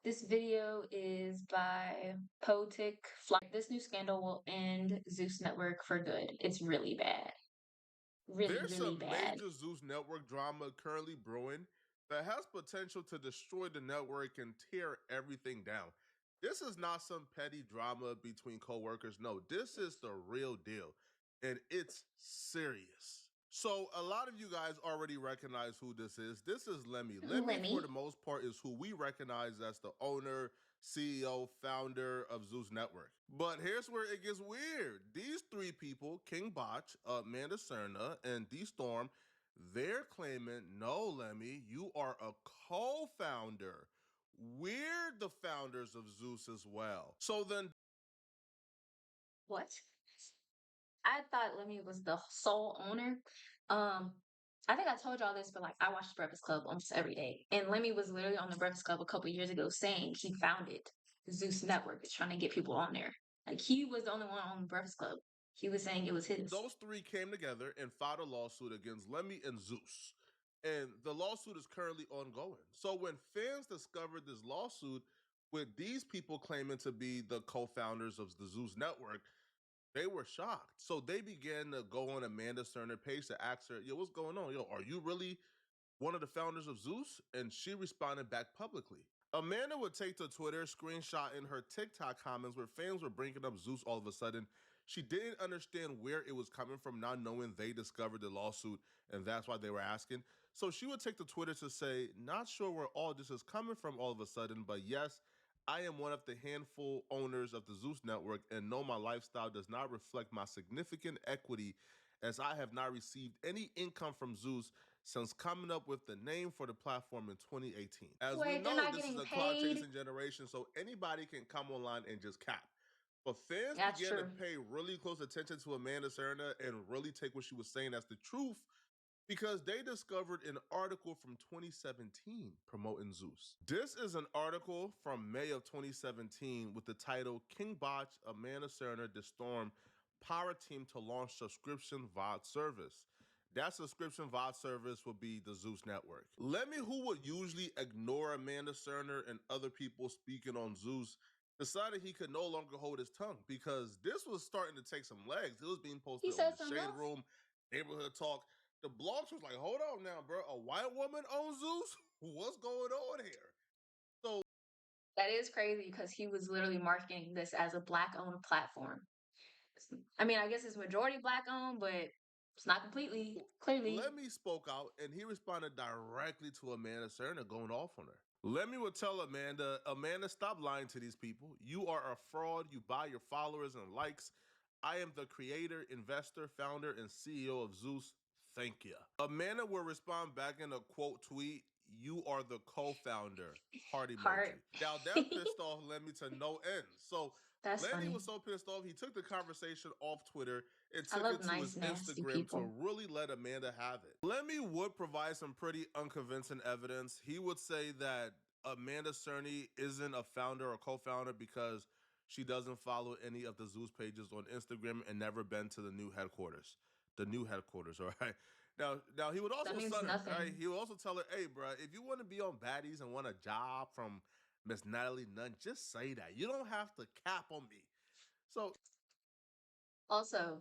This video is by Potic Fly. This new scandal will end ZEUS Network for good. It's really bad. Really, There's really some bad. major ZEUS network drama currently brewing that has potential to destroy the network and tear everything down. This is not some petty drama between coworkers. No, this is the real deal, and it's serious. So a lot of you guys already recognize who this is. This is Lemmy. Lemmy, for the Lemmy. most part, is who we recognize as the owner, CEO, founder of ZEUS Network. But here's where it gets weird. These three people, King Botch, Amanda Serna, and D Storm, they're claiming, no, Lemmy, you are a co-founder. We're the founders of ZEUS as well. So then What? I thought Lemmy was the sole owner. Um, I think I told y'all this, but like I watch The Breakfast Club almost every day. And Lemmy was literally on The Breakfast Club a couple years ago saying he founded the ZEUS Network, is trying to get people on there. Like he was the only one on The Breakfast Club. He was saying it was his. those three came together and filed a lawsuit against Lemmy and ZEUS. And the lawsuit is currently ongoing. So when fans discovered this lawsuit with these people claiming to be the co-founders of the ZEUS network, they were shocked. So they began to go on Amanda Serner page to ask her, yo, what's going on? Yo, are you really one of the founders of ZEUS? And she responded back publicly. Amanda would take to Twitter, screenshotting her TikTok comments where fans were bringing up ZEUS all of a sudden. She didn't understand where it was coming from, not knowing they discovered the lawsuit, and that's why they were asking. So she would take to Twitter to say, not sure where all this is coming from all of a sudden, but yes, I am one of the handful owners of the ZEUS network and know my lifestyle does not reflect my significant equity as I have not received any income from ZEUS since coming up with the name for the platform in 2018. As we Wait, they're know, not this is getting a cloud paid? chasing generation, so anybody can come online and just cap. But fans That's began to true. pay really close attention to Amanda Serna and really take what she was saying as the truth because they discovered an article from 2017 promoting ZEUS. This is an article from May of 2017 with the title King Botch, Amanda Serna, The Storm, Power Team to Launch Subscription VOD Service. That subscription VOD service would be the ZEUS network. Lemmy, who would usually ignore Amanda Serner and other people speaking on ZEUS, decided he could no longer hold his tongue because this was starting to take some legs. It was being He posted on said the something Shade else? Room, Neighborhood Talk. The blogs was like, hold on now, bro. A white woman owns ZEUS? What's going on here? So That is crazy because he was literally marketing this as a black owned platform. I mean, I guess it's majority black owned, but it's not completely, clearly. Lemmy spoke out and he responded directly to Amanda Serna going off on her. Lemmy would tell Amanda, Amanda, stop lying to these people. You are a fraud. You buy your followers and likes. I am the creator, investor, founder, and CEO of ZEUS. Thank you. Amanda will respond back in a quote tweet, you are the co-founder. Heart Heart. emoji. Now that pissed off Lemmy to no end. So That's Lenny funny. was so pissed off, he took the conversation off Twitter and I took love it to nice, his nasty Instagram to people. really let Amanda have it. Lemmy would provide some pretty unconvincing evidence. He would say that Amanda Cerny isn't a founder or co-founder because she doesn't follow any of the ZEUS pages on Instagram and never been to the new headquarters. The new headquarters, all right? Now he would That also means son her, right? nothing. He would also tell her, hey, bro, if you want to be on Baddies and want a job from Miss Natalie Nunn, just say that. You don't have to cap on me. So Also,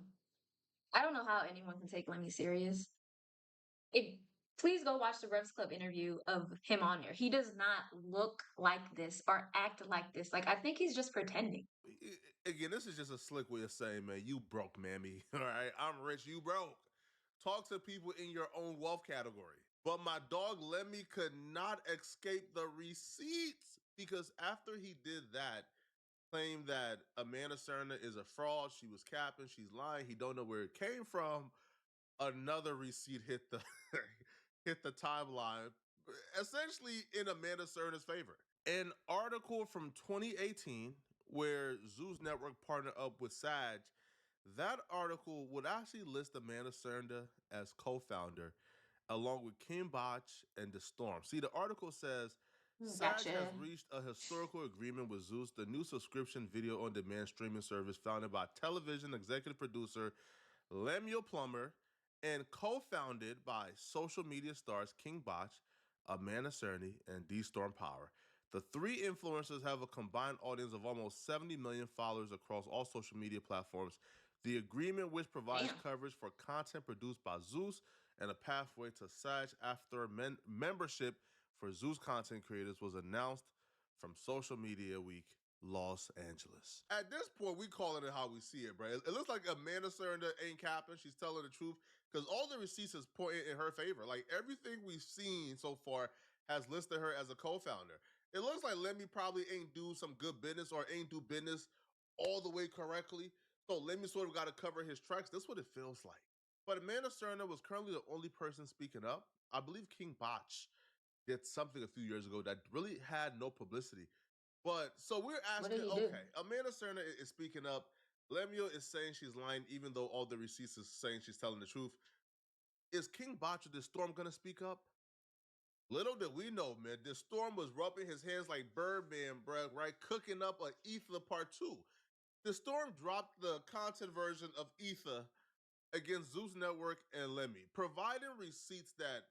I don't know how anyone can take Lemmy serious. If Please go watch the Breakfast Club interview of him on there. He does not look like this or act like this. Like I think he's just pretending. again, this is just a slick way of saying, man, you broke, mammy. All right, I'm rich, you broke. Talk to people in your own wealth category. But my dog Lemmy could not escape the receipts because after he did that, claimed that Amanda Serna is a fraud, she was capping, she's lying, he don't know where it came from. Another receipt hit the hit the timeline, essentially in Amanda Serna's favor. An article from 2018 where ZEUS Network partnered up with Sag, that article would actually list Amanda Serna as co-founder along with Kim Botch and The Storm. See, the article says Sag has Gotcha. reached a historical agreement with ZEUS, the new subscription video on demand streaming service founded by television executive producer Lemuel Plummer and co-founded by social media stars King Botch, Amanda Cerny, and D Storm Power. The three influencers have a combined audience of almost 70 million followers across all social media platforms. The agreement, which provides Damn. coverage for content produced by ZEUS and a pathway to SAG after membership for ZEUS content creators, was announced from Social Media Week Los Angeles. At this point, we calling it how we see it, bro. It looks like Amanda Serna ain't capping. She's telling the truth because all the receipts is pointing in her favor. Like everything we've seen so far has listed her as a co-founder. It looks like Lemmy probably ain't do some good business or ain't do business all the way correctly. So Lemmy sort of got to cover his tracks. That's what it feels like. But Amanda Serna was currently the only person speaking up. I believe King Botch did something a few years ago that really had no publicity. But so we're What did asking, he do? okay, Amanda Serna is speaking up. Lemuel is saying she's lying, even though all the receipts is saying she's telling the truth. Is King Botch or this Storm gonna speak up? Little did we know, man, this Storm was rubbing his hands like Birdman, bro, right? Cooking up an Ether Part 2. The Storm dropped the content version of Ether against ZEUS Network and Lemmy, providing receipts that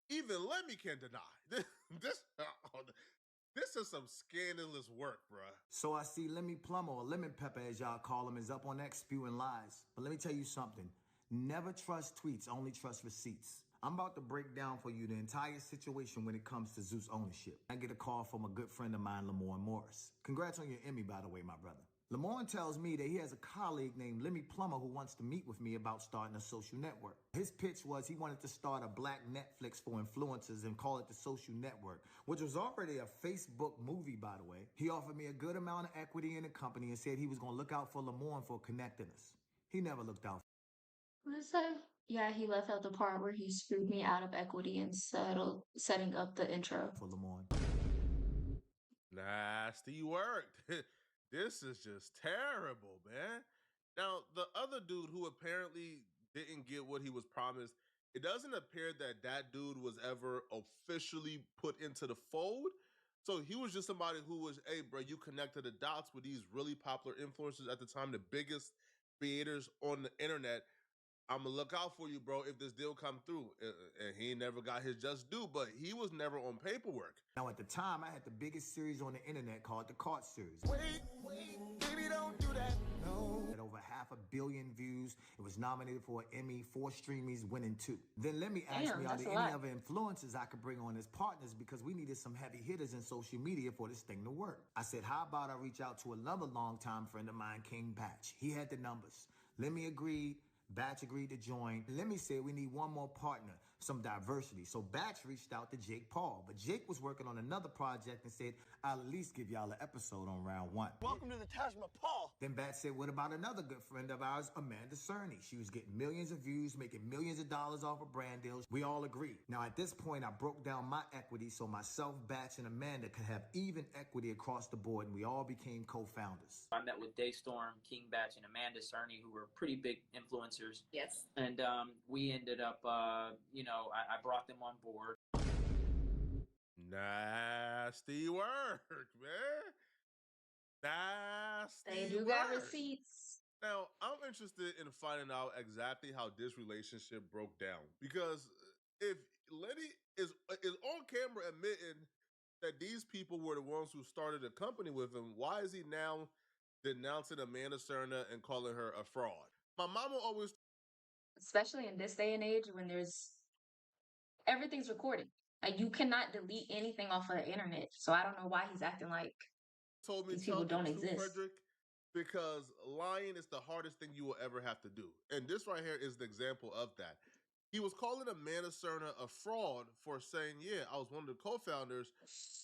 even Lemmy can deny. This is some scandalous work, bruh. So I see Lemmy Plummer, or Lemon Pepper as y'all call him, is up on X spewing lies. But let me tell you something. Never trust tweets, only trust receipts. I'm about to break down for you the entire situation when it comes to ZEUS ownership. I get a call from a good friend of mine, Lamorne Morris. Congrats on your Emmy, by the way, my brother. Lamorne tells me that he has a colleague named Lemmy Plummer who wants to meet with me about starting a social network. His pitch was he wanted to start a black Netflix for influencers and call it the Social Network, which was already a Facebook movie, by the way. He offered me a good amount of equity in the company and said he was going to look out for Lamorne for connecting us. He never looked out What did I say? Yeah, he left out the part where he screwed me out of equity and setting up the intro. for Lamorne. Nasty work. This is just terrible, man. Now, the other dude who apparently didn't get what he was promised, it doesn't appear that that dude was ever officially put into the fold. So he was just somebody who was, hey, bro, you connected the dots with these really popular influencers at the time, the biggest creators on the internet. I'm gonna look out for you, bro, if this deal come through. And he never got his just due, but he was never on paperwork. Now, at the time, I had the biggest series on the internet called the Cart Series. Wait, baby, don't do that. No. Had over 500 million views. It was nominated for an Emmy, 4 Streamies, winning 2. Then let me ask Damn, me, are that's there a any lot. other influencers I could bring on as partners because we needed some heavy hitters in social media for this thing to work? I said, how about I reach out to another longtime friend of mine, King Batch. He had the numbers. Let me agree. Batch agreed to join. Let me say we need one more partner, some diversity. So Batch reached out to Jake Paul, but Jake was working on another project and said, I'll at least give y'all an episode on round 1. Welcome to the Taj Mahal. Then Batch said, what about another good friend of ours, Amanda Cerny? She was getting millions of views, making millions of dollars off of brand deals. We all agreed. Now at this point, I broke down my equity so myself, Batch, and Amanda could have even equity across the board, and we all became co-founders. I met with Daystorm, King Batch, and Amanda Cerny, who were pretty big influencers. Yes. And we ended up, I brought them on board. Nasty work, man. Nasty They do got work. receipts. Now, I'm interested in finding out exactly how this relationship broke down. Because if Lenny is on camera admitting that these people were the ones who started a company with him, why is he now denouncing Amanda Serna and calling her a fraud? My mama always Especially in this day and age when everything's recorded. Like you cannot delete anything off of the internet. So I don't know why he's acting like told me, these people tell the don't truth, exist. Frederick, because lying is the hardest thing you will ever have to do. And this right here is the example of that. He was calling Amanda Serna a fraud for saying, yeah, I was one of the co-founders,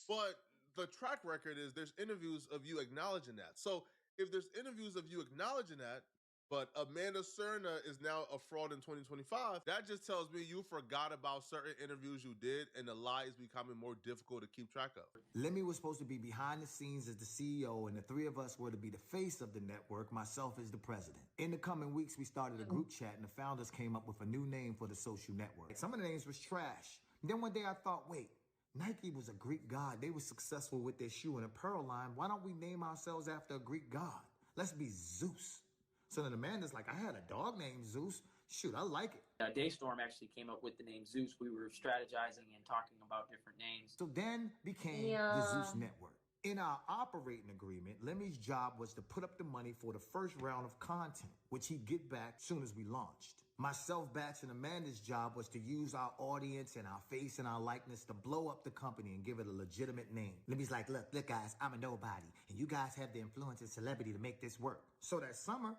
but the track record is there's interviews of you acknowledging that. So if there's interviews of you acknowledging that, but Amanda Serna is now a fraud in 2025, that just tells me you forgot about certain interviews you did and the lie is becoming more difficult to keep track of. Lemmy was supposed to be behind the scenes as the CEO, and the three of us were to be the face of the network, myself as the president. In the coming weeks, we started a group chat, and the founders came up with a new name for the social network. Some of the names was trash. Then one day I thought, wait, Nike was a Greek god. They were successful with their shoe and apparel line. Why don't we name ourselves after a Greek god? Let's be ZEUS. So then Amanda's like, I had a dog named Zeus. Shoot, I like it. Daystorm actually came up with the name ZEUS. We were strategizing and talking about different names. So then became the ZEUS Yeah. Network. In our operating agreement, Lemmy's job was to put up the money for the first round of content, which he'd get back soon as we launched. Myself, Batch, and Amanda's job was to use our audience and our face and our likeness to blow up the company and give it a legitimate name. Lemmy's like, look guys, I'm a nobody, and you guys have the influence and celebrity to make this work. So that summer,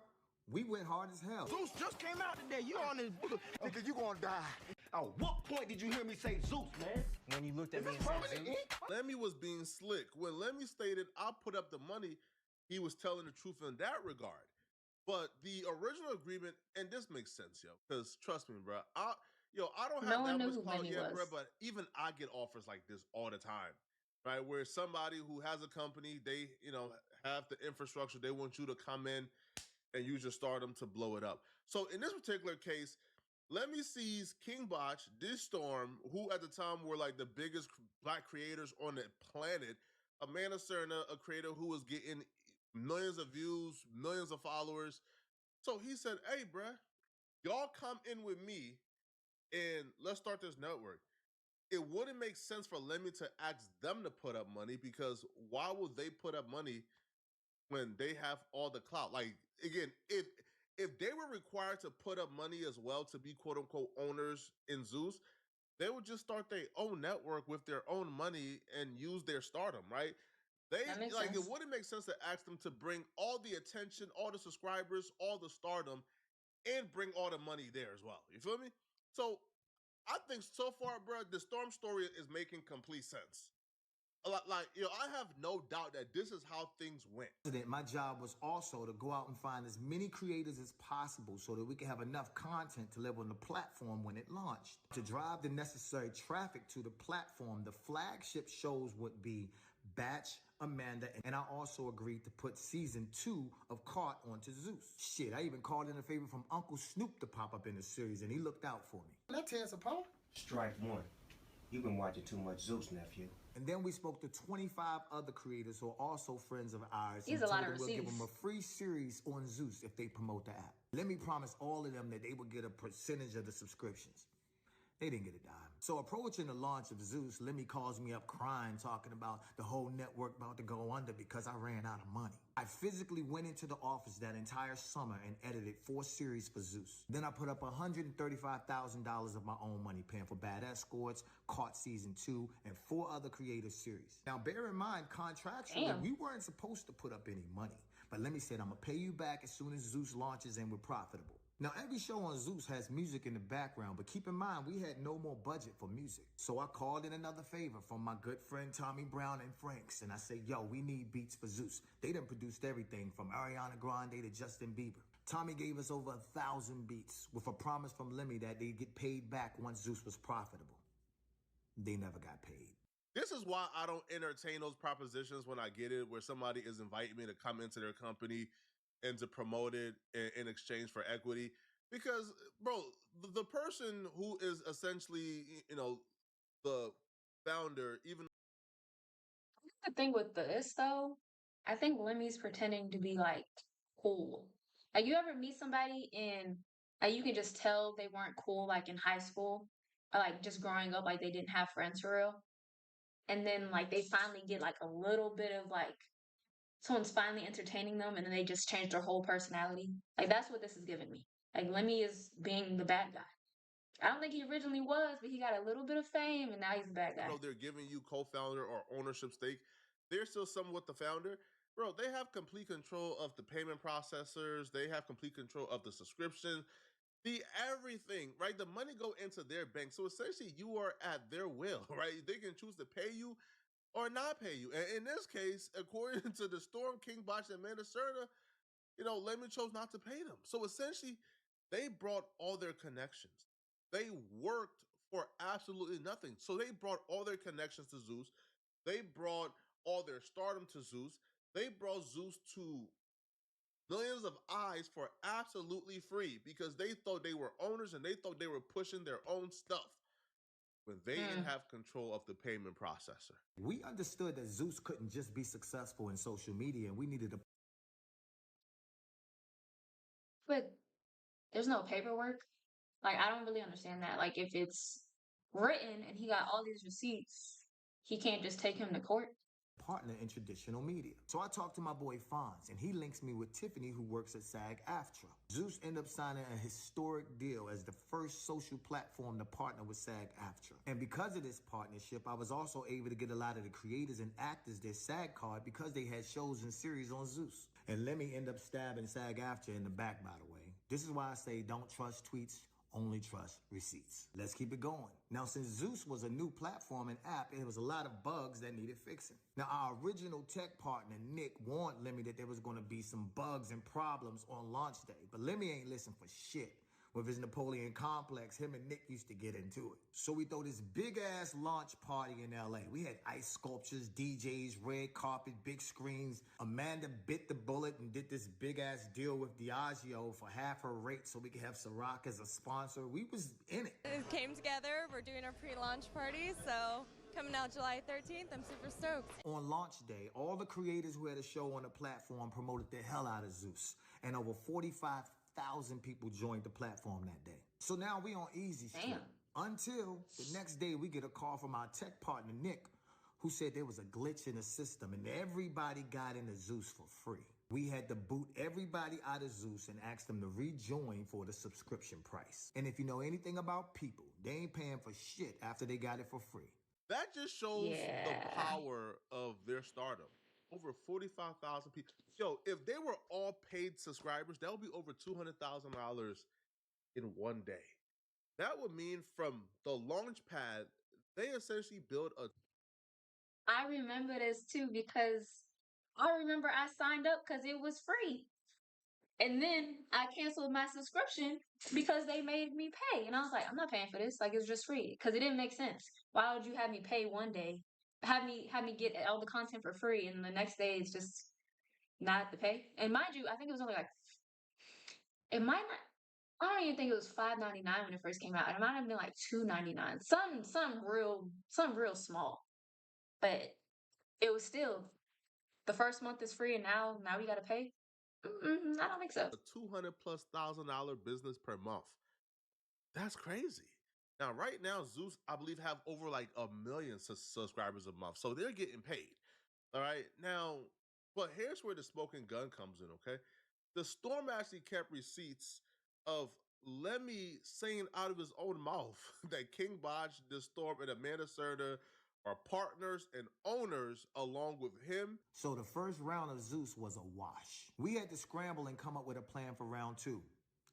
we went hard as hell. Zeus just came out today. You on this nigga, you gonna die. At what point did you hear me say Zeus, man? When you looked at Is me this and said permanent Zeus? ink? Lemmy was being slick. When Lemmy stated, I'll put up the money, he was telling the truth in that regard. But the original agreement, and this makes sense, yo, because trust me, bro, I don't No have one that knew much who clout Lemmy yet, bro, was. but even I get offers like this all the time, right? Where somebody who has a company, they, have the infrastructure, they want you to come in and use your stardom to blow it up. So in this particular case, let me sees King Botch, this Storm, who at the time were like the biggest black creators on the planet, Amanda Serna, a creator who was getting millions of views, millions of followers. So he said, hey, bruh, y'all come in with me and let's start this network. It wouldn't make sense for Lemmy to ask them to put up money, because why would they put up money when they have all the clout? Like, again, if they were required to put up money as well to be quote unquote owners in ZEUS, they would just start their own network with their own money and use their stardom, right? That makes It sense. wouldn't make sense to ask them to bring all the attention, all the subscribers, all the stardom, and bring all the money there as well. You feel me? So I think so far, bro, the Storm story is making complete sense. I have no doubt that this is how things went. My job was also to go out and find as many creators as possible so that we could have enough content to live on the platform when it launched. To drive the necessary traffic to the platform, the flagship shows would be Batch, Amanda, and I also agreed to put season 2 of Caught onto ZEUS. Shit, I even called in a favor from Uncle Snoop to pop up in the series, and he looked out for me. That tears apart. Strike one. You've been watching too much Zeus, nephew. And then we spoke to 25 other creators who are also friends of ours. He's and a lot told of them we'll give them a receipts. free series on ZEUS if they promote the app. Let me promise all of them that they would get a percentage of the subscriptions. They didn't get a dime. So approaching the launch of ZEUS, Lemmy calls me up crying, talking about the whole network about to go under because I ran out of money. I physically went into the office that entire summer and edited 4 series for ZEUS. Then I put up $135,000 of my own money, paying for Bad Escorts, Caught Season 2, and 4 other creative series. Now, bear in mind, contractually, Damn. we weren't supposed to put up any money. But Lemmy said, I'm going to pay you back as soon as ZEUS launches and we're profitable. Now, every show on ZEUS has music in the background, but keep in mind, we had no more budget for music. So I called in another favor from my good friend Tommy Brown and Franks, and I said, yo, we need beats for ZEUS. They done produced everything from Ariana Grande to Justin Bieber. Tommy gave us over 1,000 beats with a promise from Lemmy that they'd get paid back once ZEUS was profitable. They never got paid. This is why I don't entertain those propositions when I get it, where somebody is inviting me to come into their company and to promote it in exchange for equity. Because, bro, the person who is essentially, the founder, even The thing with this though, I think Lemmy's pretending to be like cool. Like you ever meet somebody and like you can just tell they weren't cool like in high school or like just growing up, like they didn't have friends for real. And then like they finally get like a little bit of like someone's finally entertaining them and then they just change their whole personality. Like that's what this is giving me. Like Lemmy is being the bad guy. I don't think he originally was, but he got a little bit of fame and now he's the bad guy. they're giving you co-founder or ownership stake, they're still somewhat the founder. Bro, they have complete control of the payment processors. They have complete control of the subscription, the everything, right? The money go into their bank. So essentially you are at their will, right? They can choose to pay you or not pay you. And in this case, according to the Storm, King Botch, and Amanda Serna, Lemon chose not to pay them. So essentially, they brought all their connections. They worked for absolutely nothing. So they brought all their connections to ZEUS. They brought all their stardom to ZEUS. They brought ZEUS to millions of eyes for absolutely free because they thought they were owners and they thought they were pushing their own stuff when they didn't have control of the payment processor. We understood that ZEUS couldn't just be successful in social media, and we needed to. But there's no paperwork. Like, I don't really understand that. Like, if it's written and he got all these receipts, he can't just take him to court. Partner in traditional media. So I talked to my boy Fonz, and he links me with Tiffany, who works at SAG-AFTRA. ZEUS ended up signing a historic deal as the first social platform to partner with SAG-AFTRA. And because of this partnership, I was also able to get a lot of the creators and actors their SAG card because they had shows and series on ZEUS. And let me end up stabbing SAG-AFTRA in the back, by the way. This is why I say don't trust tweets, only trust receipts. Let's keep it going. Now, since ZEUS was a new platform and app, there was a lot of bugs that needed fixing. Now, our original tech partner, Nick, warned Lemmy that there was going to be some bugs and problems on launch day. But Lemmy ain't listen for shit. With his Napoleon complex, him and Nick used to get into it. So we throw this big-ass launch party in LA. We had ice sculptures, DJs, red carpet, big screens. Amanda bit the bullet and did this big-ass deal with Diageo for half her rate so we could have Ciroc as a sponsor. We was in it. It came together. We're doing our pre-launch party, so coming out July 13th. I'm super stoked. On launch day, all the creators who had a show on the platform promoted the hell out of ZEUS. And over 45,000 people joined the platform that day. So now we on easy street. Damn. Until the next day we get a call from our tech partner, Nick, who said there was a glitch in the system and everybody got into ZEUS for free. We had to boot everybody out of ZEUS and ask them to rejoin for the subscription price. And if you know anything about people, they ain't paying for shit after they got it for free. That just shows Yeah. the power of their stardom. Over 45,000 people. Yo, if they were all paid subscribers, that would be over $200,000 in one day. That would mean from the launch pad, they essentially built a I remember this too because I remember I signed up because it was free. And then I canceled my subscription because they made me pay. And I was like, I'm not paying for this. Like, it's just free. Because it didn't make sense. Why would you have me pay one day? Have me get all the content for free, and the next day it's just not to pay. And mind you, I think it was only like it might not. I don't even think it was $5.99 when it first came out. It might have been like $2.99. Some real small. But it was still the first month is free, and now we got to pay. I don't think so. $200,000+ business per month. That's crazy. Now, right now, ZEUS, I believe, have over like 1 million subscribers a month. So they're getting paid. All right. Now, but here's where the smoking gun comes in, okay? The Storm actually kept receipts of Lemmy saying out of his own mouth that King Botch, the Storm, and Amanda Serta are partners and owners along with him. So the first round of ZEUS was a wash. We had to scramble and come up with a plan for round two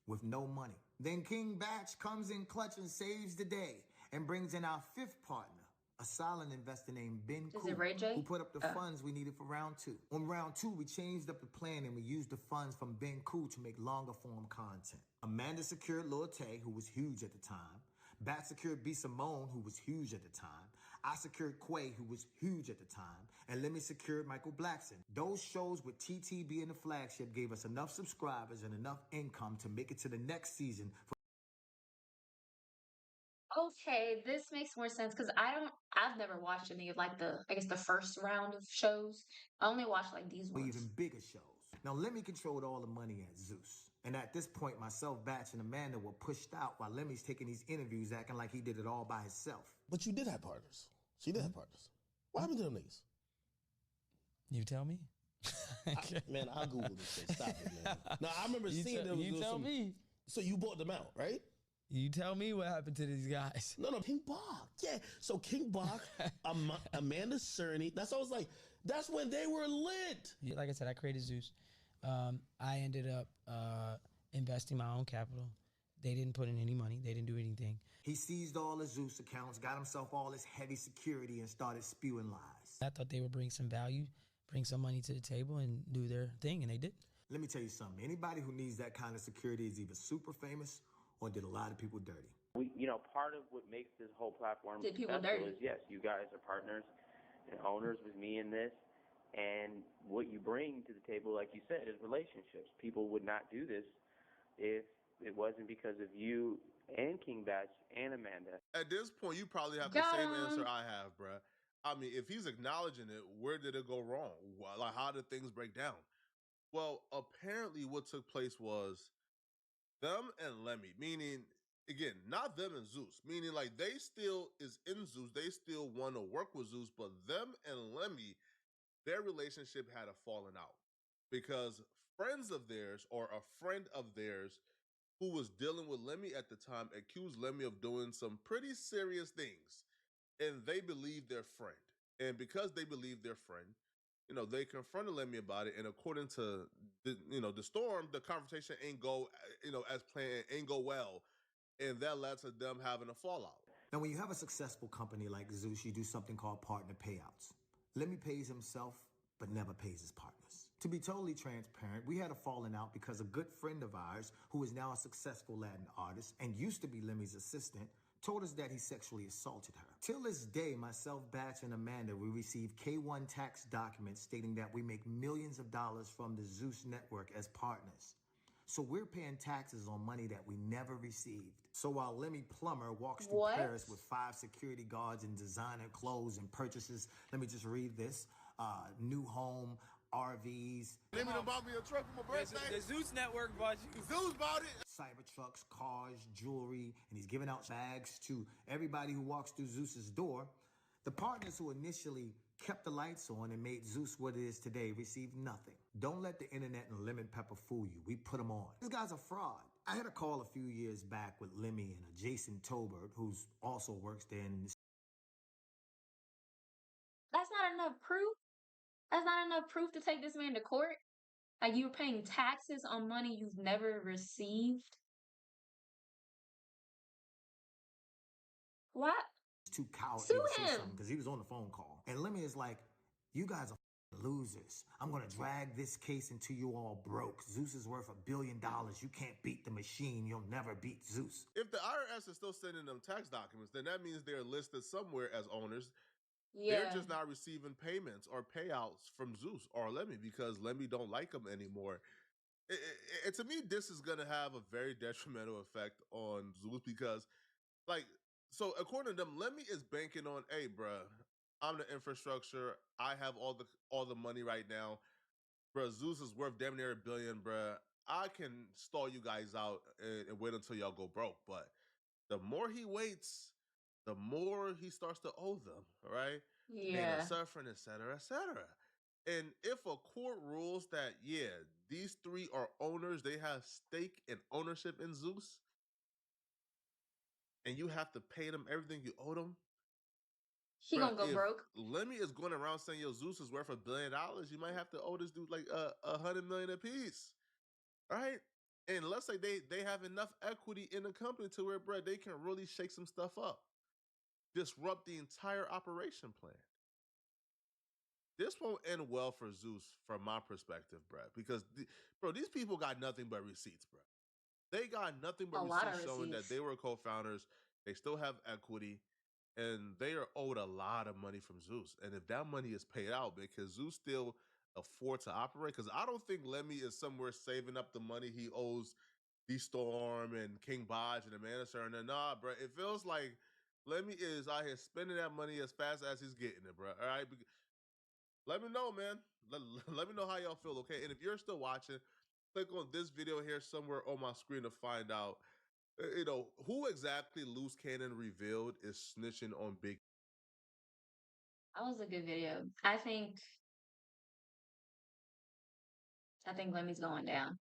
with no money. Then King Batch comes in clutch and saves the day and brings in our fifth partner, a silent investor named Ben Is it Ray J? who put up the funds we needed for round two. On round two, we changed up the plan and we used the funds from Ben Koo to make longer form content. Amanda secured Lil Tay, who was huge at the time. Bat secured B. Simone, who was huge at the time. I secured Quay, who was huge at the time. And Lemmy secured Michael Blackson. Those shows with TT being the flagship gave us enough subscribers and enough income to make it to the next season. Okay, this makes more sense because I've never watched any of like I guess the first round of shows. I only watched like these For ones. even bigger shows. Now, Lemmy controlled all the money at ZEUS. And at this point, myself, Batch, and Amanda were pushed out while Lemmy's taking these interviews acting like he did it all by himself. But you did have partners. She did have partners. What happened to them niggas? You tell me. Man, I'll Google this shit. Stop it, man. No, I remember seeing them. You tell me. So you bought them out, right? You tell me what happened to these guys. No, King Bach. Yeah. So King Bach, Amanda Cerny. That's what I was like. That's when they were lit. Like I said, I created ZEUS. I ended up investing my own capital. They didn't put in any money. They didn't do anything. He seized all the ZEUS accounts, got himself all this heavy security, and started spewing lies. I thought they would bring some value, bring some money to the table, and do their thing, and they did. Let me tell you something. Anybody who needs that kind of security is either super famous or did a lot of people dirty. Part of what makes this whole platform Did people successful dirty? is, yes, you guys are partners and owners with me in this. And what you bring to the table, like you said, is relationships. People would not do this if it wasn't because of you and King Batch and Amanda. At this point, you probably have Got the same him. answer I have, bruh. I mean, if he's acknowledging it, where did it go wrong? Like, how did things break down? Well, apparently what took place was Them and Lemmy, meaning again, not them and Zeus, meaning like they still is in Zeus, they still want to work with Zeus, but them and Lemmy, their relationship had a fallen out because friends of theirs or a friend of theirs who was dealing with Lemmy at the time accused Lemmy of doing some pretty serious things, and they believed their friend. And because they believed their friend, they confronted Lemmy about it. And according to the storm, the conversation ain't go, as planned, ain't go well, and that led to them having a fallout. Now, when you have a successful company like Zeus, you do something called partner payouts. Lemmy pays himself, but never pays his partners. To be totally transparent, we had a falling out because a good friend of ours, who is now a successful Latin artist and used to be Lemmy's assistant, told us that he sexually assaulted her. Till this day, myself, Batch, and Amanda, we receive K1 tax documents stating that we make millions of dollars from the ZEUS network as partners. So we're paying taxes on money that we never received. So while Lemmy Plumber walks through Paris with 5 security guards and designer clothes and purchases, let me just read this, new home, RVs. Lemmy done bought me a truck for my birthday. The ZEUS network bought you. Zeus bought it. Cybertrucks, cars, jewelry, and he's giving out bags to everybody who walks through Zeus's door. The partners who initially kept the lights on and made Zeus what it is today received nothing. Don't let the internet and lemon pepper fool you. We put them on. This guy's a fraud. I had a call a few years back with Lemmy and a Jason Tobert, who's also works there. That's not enough proof. That's not enough proof to take this man to court. Like, you were paying taxes on money you've never received. What? Too cowardly Sue to say him. something because he was on the phone call. And Lemmy is like, you guys are losers. I'm going to drag this case until you all broke. Zeus is worth $1 billion. You can't beat the machine. You'll never beat Zeus. If the IRS is still sending them tax documents, then that means they're listed somewhere as owners. Yeah. They're just not receiving payments or payouts from Zeus or Lemmy because Lemmy don't like them anymore. To me, this is going to have a very detrimental effect on Zeus because, so according to them, Lemmy is banking on, hey, bruh, I'm the infrastructure. I have all the money right now. Bruh, Zeus is worth damn near $1 billion, bruh. I can stall you guys out and wait until y'all go broke. But the more he waits, the more he starts to owe them, right? Yeah. And suffering, et cetera, et cetera. And if a court rules that, yeah, these 3 are owners, they have stake and ownership in Zeus, and you have to pay them everything you owe them, he gonna go broke. Lemmy is going around saying, yo, Zeus is worth $1 billion, you might have to owe this dude like $100 million a piece, right? And let's say they have enough equity in the company to where, bro, they can really shake some stuff up, disrupt the entire operation plan. This won't end well for Zeus from my perspective, bro, because, these people got nothing but receipts, bro. They got nothing but receipts showing that they were co-founders. They still have equity, and they are owed a lot of money from Zeus. And if that money is paid out, because Zeus still afford to operate, because I don't think Lemmy is somewhere saving up the money he owes D-Storm and King Bodge and Amanda Cerner. Nah, bro, it feels like Lemmy is out here spending that money as fast as he's getting it, bro. All right? Let me know, man. Let me know how y'all feel, okay? And if you're still watching, click on this video here somewhere on my screen to find out, who exactly Loose Cannon revealed is snitching on Big. That was a good video. I think Lemmy's going down.